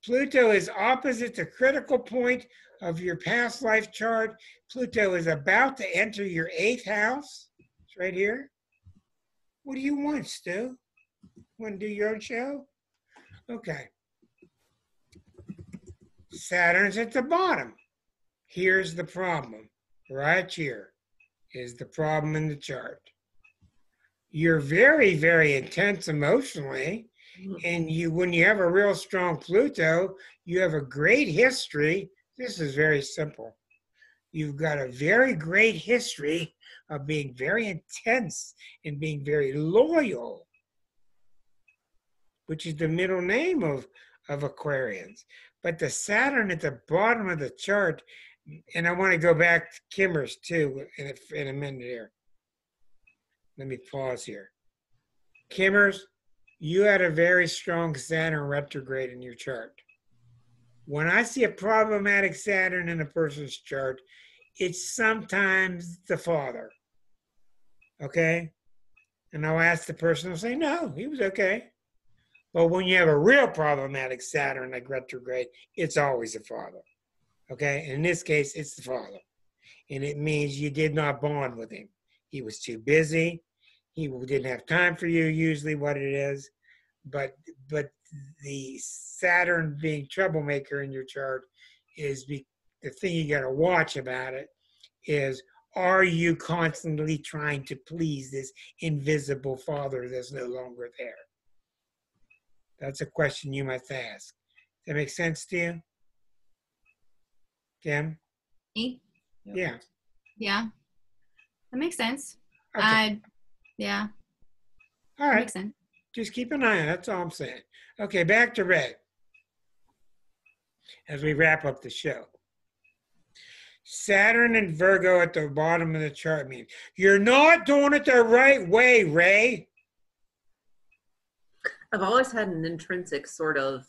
Pluto is opposite the critical point of your past life chart. Pluto is about to enter your 8th house. It's right here. What do you want, Stu? Want to do your own show? Okay. Saturn's at the bottom. Here's the problem. Right here is the problem in the chart. You're very, very intense emotionally. And when you have a real strong Pluto, you have a great history. This is very simple. You've got a very great history of being very intense and being very loyal, which is the middle name of Aquarians. But the Saturn at the bottom of the chart, and I want to go back to Kimmer's too in a minute here. Let me pause here. Kimmer's, you had a very strong Saturn retrograde in your chart. When I see a problematic Saturn in a person's chart, it's sometimes the father. Okay? And I'll ask the person, I'll say, no, he was okay. But when you have a real problematic Saturn like retrograde, it's always the father. Okay? In this case, it's the father. And it means you did not bond with him. He was too busy. He didn't have time for you, usually what it is. But the Saturn being troublemaker in your chart is the thing you got to watch about it is, are you constantly trying to please this invisible father that's no longer there? That's a question you must ask. Does that make sense to you? Kim? Me? Yeah. Yeah. That makes sense. Okay. Yeah. All That right. makes sense. Just keep an eye on it. That's all I'm saying. Okay, back to Red. As we wrap up the show. Saturn and Virgo at the bottom of the chart mean you're not doing it the right way, Ray. I've always had an intrinsic sort of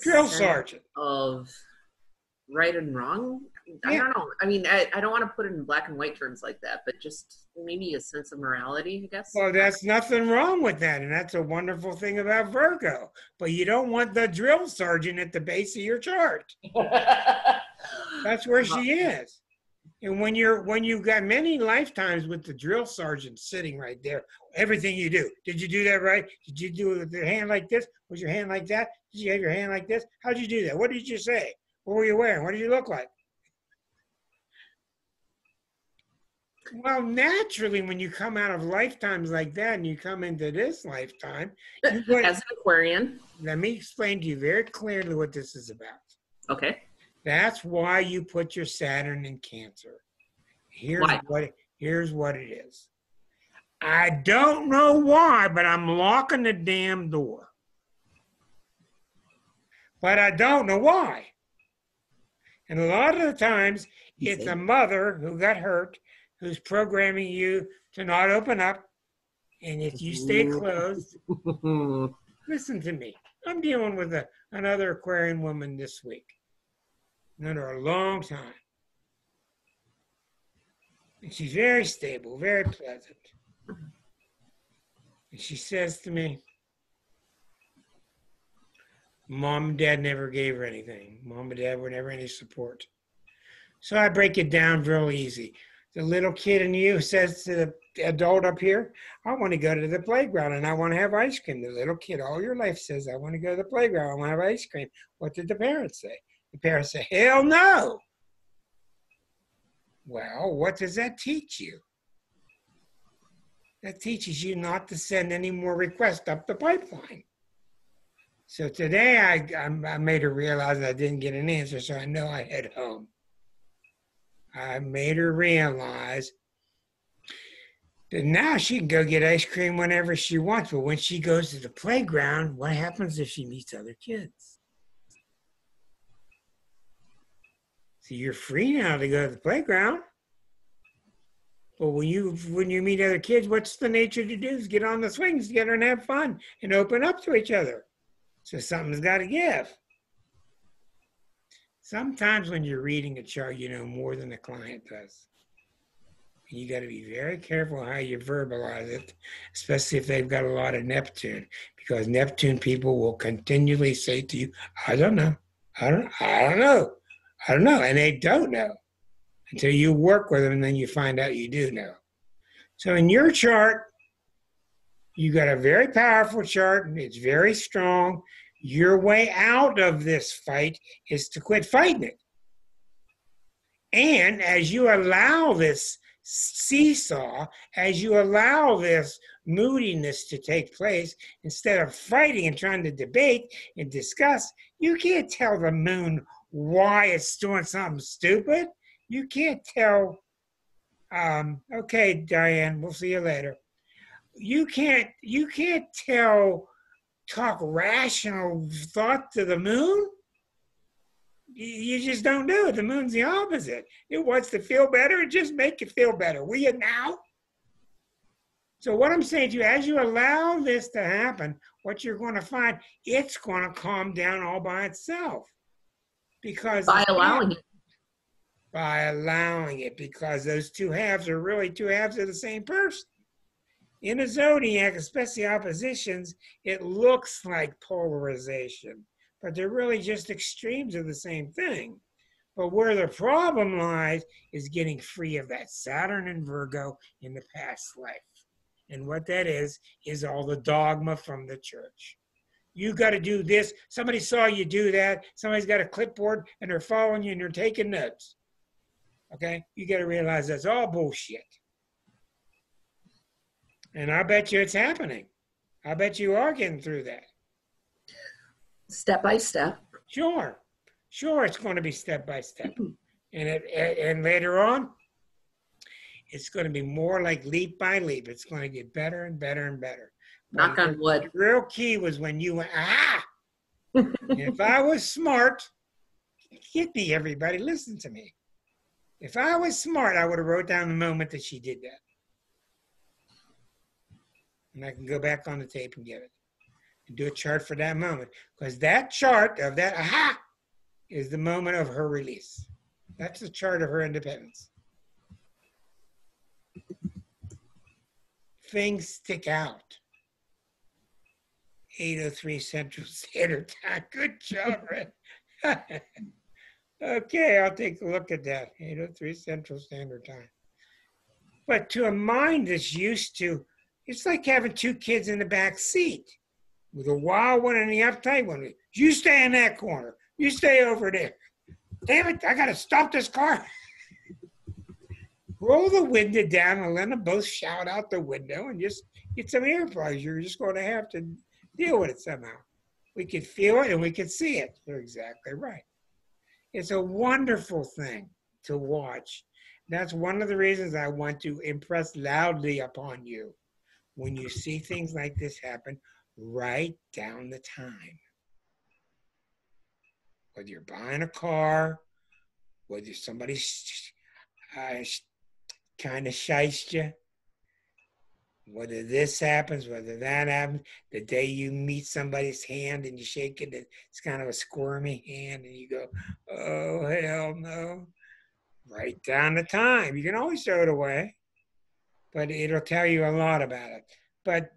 Drill sense sergeant. of right and wrong. I Yeah. don't know. I mean, I don't want to put it in black and white terms like that, but just maybe a sense of morality, I guess. Well, that's nothing wrong with that, and that's a wonderful thing about Virgo. But you don't want the drill sergeant at the base of your chart. That's where she is. And when you've got many lifetimes with the drill sergeant sitting right there, everything you do, did you do that right? Did you do it with your hand like this? Was your hand like that? Did you have your hand like this? How did you do that? What did you say? What were you wearing? What did you look like? Well, naturally, when you come out of lifetimes like that and you come into this lifetime, As an Aquarian. let me explain to you very clearly what this is about. Okay. That's why you put your Saturn in Cancer. Here's what it is. I don't know why, but I'm locking the damn door. But I don't know why. And a lot of the times, it's a mother who got hurt who's programming you to not open up. And if you stay closed, listen to me. I'm dealing with another Aquarian woman this week. Known her a long time. And she's very stable, very pleasant. And she says to me, Mom and Dad never gave her anything. Mom and Dad were never any support. So I break it down real easy. The little kid in you says to the adult up here, I want to go to the playground and I want to have ice cream. The little kid all your life says, I want to go to the playground. I want to have ice cream. What did the parents say? The parents say, hell no. Well, what does that teach you? That teaches you not to send any more requests up the pipeline. So today I made her realize I didn't get an answer, so I know I head home. I made her realize But now she can go get ice cream whenever she wants. But when she goes to the playground, what happens if she meets other kids? So you're free now to go to the playground. But when you meet other kids, what's the nature to do is get on the swings together and have fun and open up to each other. So something's got to give. Sometimes when you're reading a chart, you know more than the client does. And you got to be very careful how you verbalize it, especially if they've got a lot of Neptune, because Neptune people will continually say to you, I don't know, I don't know, I don't know. And they don't know until you work with them, and then you find out you do know. So in your chart, you got a very powerful chart, and it's very strong. Your way out of this fight is to quit fighting it. And as you allow this seesaw, as you allow this moodiness to take place, instead of fighting and trying to debate and discuss, you can't tell the moon why it's doing something stupid. You can't tell, okay, Diane, we'll see you later. You can't talk rational thought to the moon. You just don't do it. The moon's the opposite. It wants to feel better and just make it feel better. Will you now? So what I'm saying to you, as you allow this to happen, what you're going to find, it's going to calm down all by itself. Because by allowing it. By allowing it, because those two halves are really two halves of the same person. In a zodiac, especially oppositions, it looks like polarization, but they're really just extremes of the same thing. But where the problem lies is getting free of that Saturn and Virgo in the past life. And what that is all the dogma from the church. You got to do this. Somebody saw you do that. Somebody's got a clipboard and they're following you and they're taking notes. Okay? You got to realize that's all bullshit. And I bet you it's happening. I bet you are getting through that. Step by step. Sure, it's going to be step by step. And later on, it's going to be more like leap by leap. It's going to get better and better and better. Knock on wood. The real key was when you went, And if I was smart, get me, everybody, listen to me. If I was smart, I would have wrote down the moment that she did that. And I can go back on the tape and get it. And do a chart for that moment. Because that chart of that is the moment of her release. That's the chart of her independence. Things stick out. 8:03 Central Standard Time. Good job, Red. Okay, I'll take a look at that. 8:03 Central Standard Time. But to a mind that's used to, it's like having two kids in the back seat with a wild one and the uptight one. You stay in that corner. You stay over there. Damn it, I got to stop this car. Roll the window down and let them both shout out the window and just get some earplugs. You're just going to have to deal with it somehow. We could feel it and we could see it. You're exactly right. It's a wonderful thing to watch. That's one of the reasons I want to impress loudly upon you. When you see things like this happen, write down the time. Whether you're buying a car, whether somebody's kind of shiced you, whether this happens, whether that happens, the day you meet somebody's hand and you shake it, it's kind of a squirmy hand and you go, oh, hell no. Write down the time. You can always throw it away, but it'll tell you a lot about it. But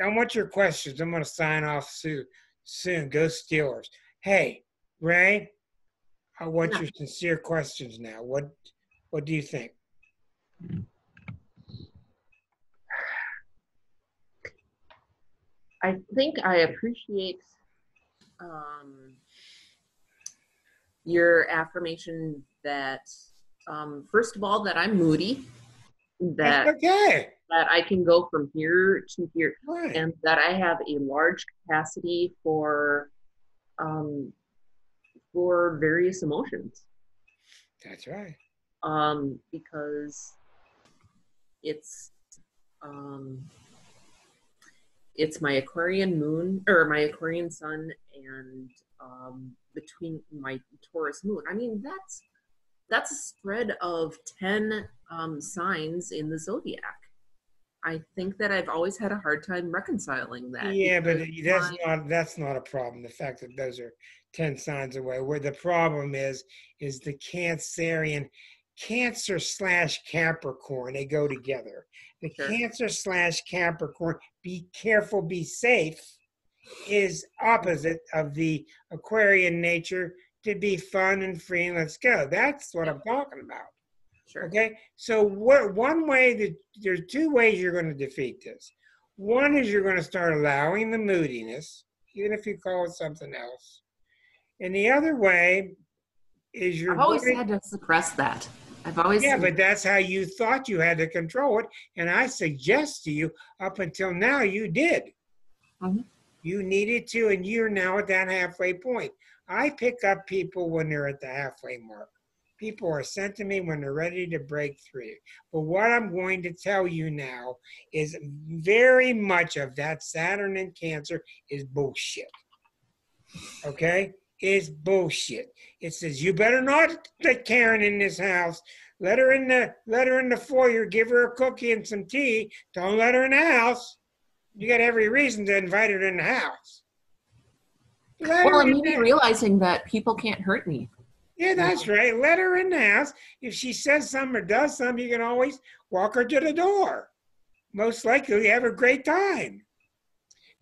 I want your questions. I'm going to sign off soon. Go Steelers. Hey, Ray, I want your sincere questions now. What do you think? I think I appreciate your affirmation that, first of all, that I'm moody. That's okay. That I can go from here to here, right. And that I have a large capacity for various emotions. That's right. Because it's it's my Aquarian moon, or my Aquarian sun, and between my Taurus moon. I mean, that's a spread of 10 signs in the zodiac. I think that I've always had a hard time reconciling that. Yeah, but that's not a problem. The fact that those are 10 signs away. Where the problem is the Cancerian, Cancer/Capricorn. They go together. The Sure. Cancer/Capricorn, be careful, be safe, is opposite of the Aquarian nature to be fun and free and let's go. That's what I'm talking about. Sure. Okay, so there's two ways you're going to defeat this. One is you're going to start allowing the moodiness, even if you call it something else. And the other way is I've always had to suppress that. But that's how you thought you had to control it. And I suggest to you, up until now, you did. Mm-hmm. You needed to, and you're now at that halfway point. I pick up people when they're at the halfway mark. People are sent to me when they're ready to break through. But what I'm going to tell you now is very much of that Saturn in Cancer is bullshit. Okay? It's bullshit. It says, you better not let Karen in this house. Let her in the foyer, give her a cookie and some tea. Don't let her in the house. You got every reason to invite her in the house. Well, and maybe realizing that people can't hurt me. Yeah, that's right. Let her in the house. If she says something or does something, you can always walk her to the door. Most likely, you have a great time.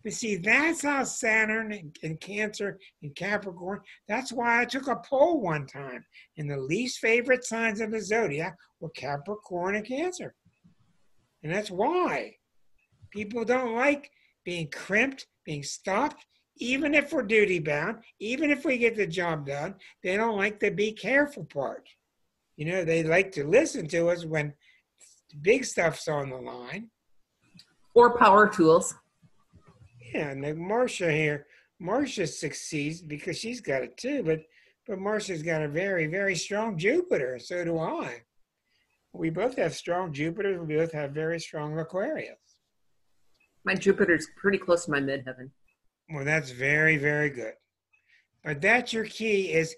But see, that's how Saturn and Cancer and Capricorn, that's why I took a poll one time. And the least favorite signs of the zodiac were Capricorn and Cancer. And that's why. People don't like being crimped, being stopped. Even if we're duty bound, even if we get the job done, they don't like the be careful part. You know, they like to listen to us when big stuff's on the line. Or power tools. Yeah, and Marcia here, Marcia succeeds because she's got it too, but Marcia's got a very, very strong Jupiter, so do I. We both have strong Jupiter, we both have very strong Aquarius. My Jupiter's pretty close to my midheaven. Well, that's very, very good. But that's your key is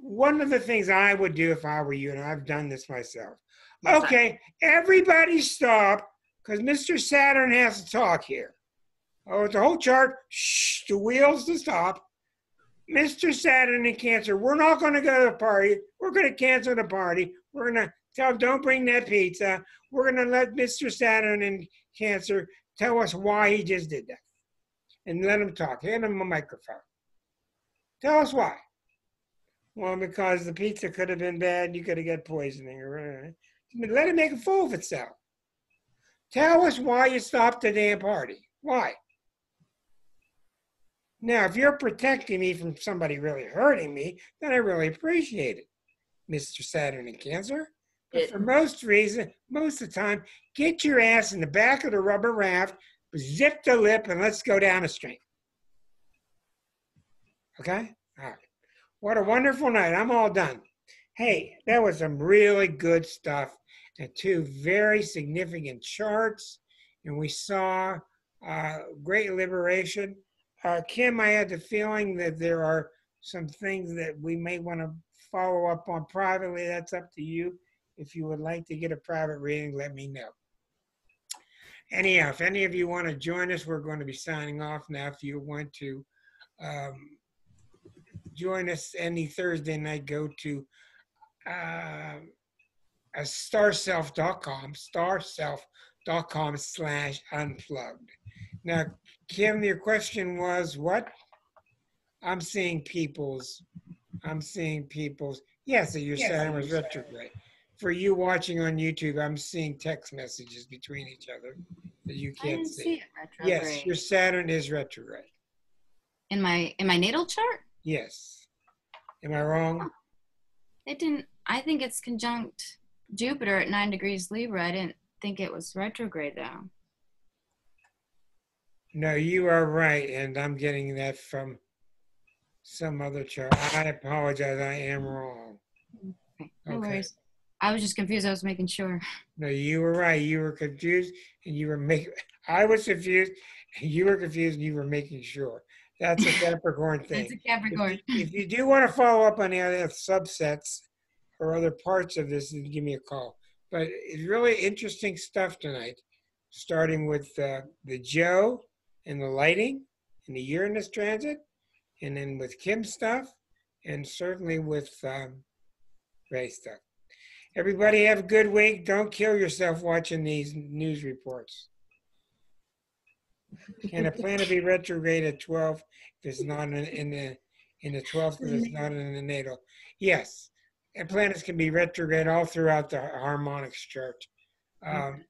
one of the things I would do if I were you, and I've done this myself. Okay, everybody stop, because Mr. Saturn has to talk here. Oh, the whole chart, shh, the wheels to stop. Mr. Saturn in Cancer, we're not going to go to the party. We're going to cancel the party. We're going to tell him, don't bring that pizza. We're going to let Mr. Saturn in Cancer tell us why he just did that. And let him talk. Hand him a microphone. Tell us why. Well, because the pizza could have been bad. You could have got poisoning. Let it make a fool of itself. Tell us why you stopped the damn party. Why? Now, if you're protecting me from somebody really hurting me, then I really appreciate it, Mr. Saturn in Cancer. But for most of the time, get your ass in the back of the rubber raft, zip the lip, and let's go down the stream. Okay? All right. What a wonderful night. I'm all done. Hey, that was some really good stuff and two very significant charts. And we saw great liberation. Kim, I had the feeling that there are some things that we may want to follow up on privately. That's up to you. If you would like to get a private reading, let me know. Anyhow, if any of you want to join us, we're going to be signing off now. If you want to join us any Thursday night, go to starself.com, starself.com/unplugged. Now, Kim, your question was what? I'm seeing people's. Yes, your Saturn was retrograde. For you watching on YouTube, I'm seeing text messages between each other that you can't see. It retrograde. Yes, your Saturn is retrograde. In my natal chart? Yes. Am I wrong? It didn't. I think it's conjunct Jupiter at 9 degrees Libra. I didn't think it was retrograde though. No, you are right, and I'm getting that from some other chart. I apologize. I am wrong. Okay. No worries. I was just confused. I was making sure. No, you were right. You were confused, and you were making. I was confused, and you were confused, and you were making sure. That's a Capricorn thing. That's a Capricorn. If you do want to follow up on the other subsets or other parts of this, then give me a call. But it's really interesting stuff tonight, starting with the Joe and the lighting and the Uranus transit, and then with Kim's stuff, and certainly with Ray's stuff. Everybody have a good week. Don't kill yourself watching these news reports. And a plan to be retrograde at 12 if it's not in the 12th if it's not in the natal. Yes, and planets can be retrograde all throughout the harmonics chart, and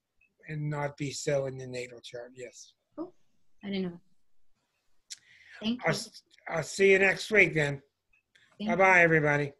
not be so in the natal chart. Yes. Oh, I didn't know. Thank you. I'll see you next week then. Bye-bye, everybody.